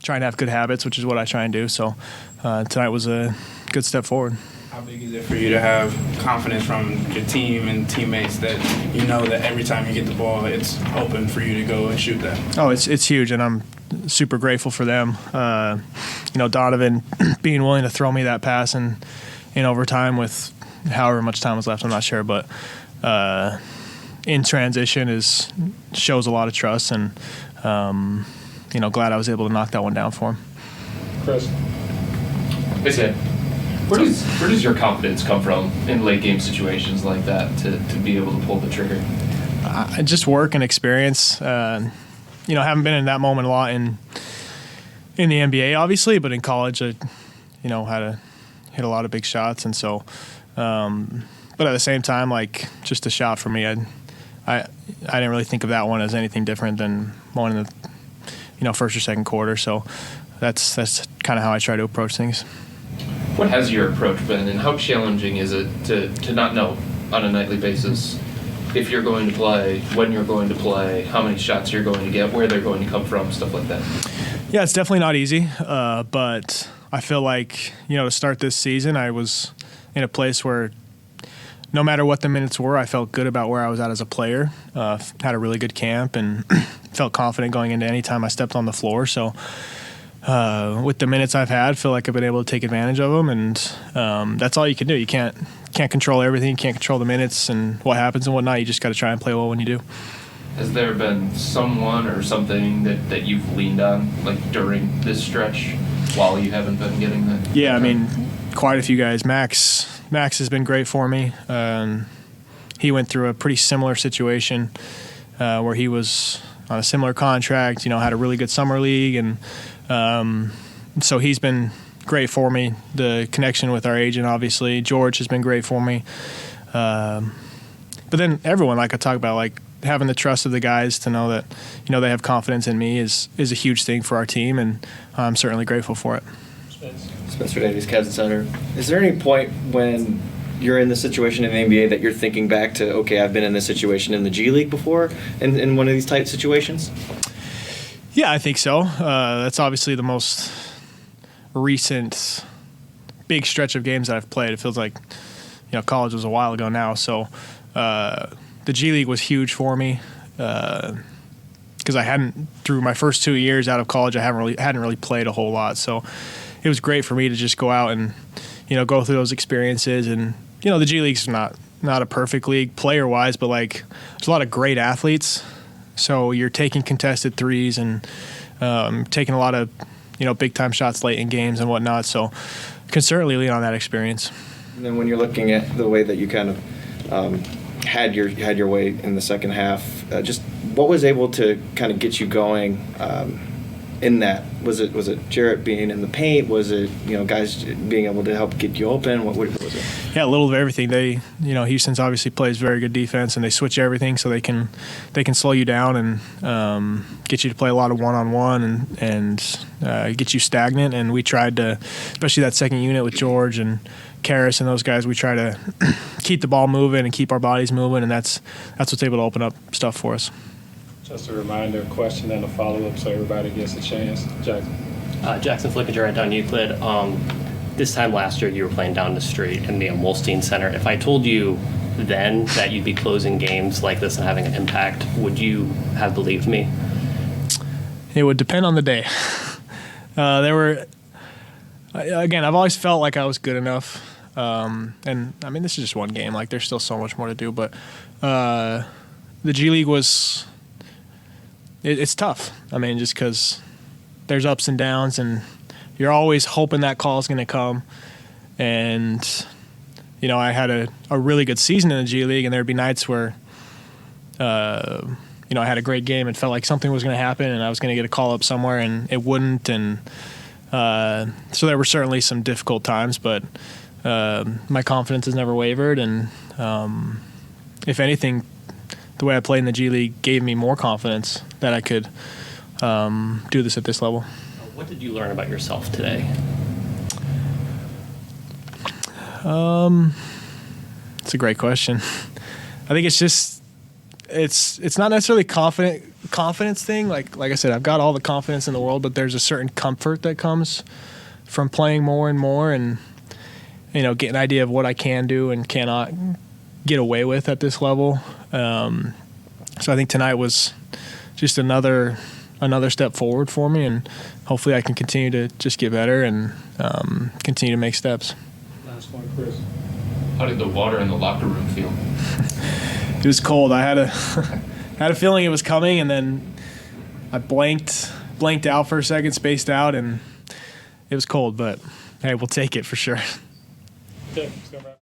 try and have good habits, which is what I try and do. So tonight was a good step forward. How big is it for you to have confidence from your team and teammates that you know that every time you get the ball, it's open for you to go and shoot that? Oh, it's huge, and I'm super grateful for them. Donovan being willing to throw me that pass in overtime with however much time was left, I'm not sure, but in transition shows a lot of trust, and glad I was able to knock that one down for him. Chris. Hey, Sam. Where does your confidence come from in late game situations like that to be able to pull the trigger? Just work and experience. Haven't been in that moment a lot in the NBA, obviously, but in college, I had to hit a lot of big shots, and so. But at the same time, like, just a shot for me, I didn't really think of that one as anything different than one in the first or second quarter. So that's kind of how I try to approach things. What has your approach been, and how challenging is it to not know on a nightly basis if you're going to play, when you're going to play, how many shots you're going to get, where they're going to come from, stuff like that? Yeah, it's definitely not easy, but I feel like, to start this season, I was in a place where no matter what the minutes were, I felt good about where I was at as a player. Had a really good camp and felt confident going into any time I stepped on the floor. So with the minutes I've had, feel like I've been able to take advantage of them, and that's all you can do. You can't control everything. You can't control the minutes and what happens and whatnot. You just got to try and play well when you do. Has there been someone or something that you've leaned on, like, during this stretch while you haven't been getting that? Yeah, I mean, quite a few guys. Max has been great for me. He went through a pretty similar situation where he was on a similar contract, had a really good summer league, and so he's been great for me. The connection with our agent, obviously. George has been great for me. But then everyone, like I talk about, like, having the trust of the guys to know that, they have confidence in me is a huge thing for our team, and I'm certainly grateful for it. Spencer Davies, Cavs Center. Is there any point when you're in the situation in the NBA that you're thinking back to, okay, I've been in this situation in the G League before, in one of these type situations? Yeah, I think so. That's obviously the most recent big stretch of games that I've played. It feels like, college was a while ago now. So the G League was huge for me because I hadn't, through my first 2 years out of college, I hadn't really played a whole lot. So it was great for me to just go out and, go through those experiences. And, the G League's not a perfect league player-wise, but, like, there's a lot of great athletes. So you're taking contested threes and taking a lot of, big-time shots late in games and whatnot. So can certainly lean on that experience. And then when you're looking at the way that you kind of had your way in the second half, just what was able to kind of get you going in that? Was it Jarrett being in the paint? Was it guys being able to help get you open? What was it? Yeah, a little of everything. They Houston's obviously plays very good defense, and they switch everything so they can slow you down and get you to play a lot of one-on-one and get you stagnant. And we tried to, especially that second unit with George and Karras and those guys, we try to keep the ball moving and keep our bodies moving, and that's what's able to open up stuff for us. Just a reminder, a question, and a follow-up so everybody gets a chance. Jackson. Jackson Flickinger at Down Euclid. This time last year, you were playing down the street in the Wolstein Center. If I told you then that you'd be closing games like this and having an impact, would you have believed me? It would depend on the day. Again, I've always felt like I was good enough. And, I mean, this is just one game. Like, there's still so much more to do. But the G League was – it's tough. I mean, just because there's ups and downs, and you're always hoping that call is going to come. And, I had a really good season in the G League, and there'd be nights where, I had a great game and felt like something was going to happen and I was going to get a call up somewhere, and it wouldn't. And so there were certainly some difficult times, but my confidence has never wavered. And if anything, the way I played in the G League gave me more confidence that I could do this at this level. What did you learn about yourself today? It's a great question. I think it's just it's not necessarily confidence thing. Like I said, I've got all the confidence in the world, but there's a certain comfort that comes from playing more and more, and get an idea of what I can do and cannot get away with at this level. So I think tonight was just another step forward for me, and hopefully I can continue to just get better and continue to make steps. Last one, Chris. How did the water in the locker room feel? It was cold. I had a feeling it was coming, and then I blanked out for a second, spaced out, and it was cold. But hey, we'll take it for sure. Okay, let's go back.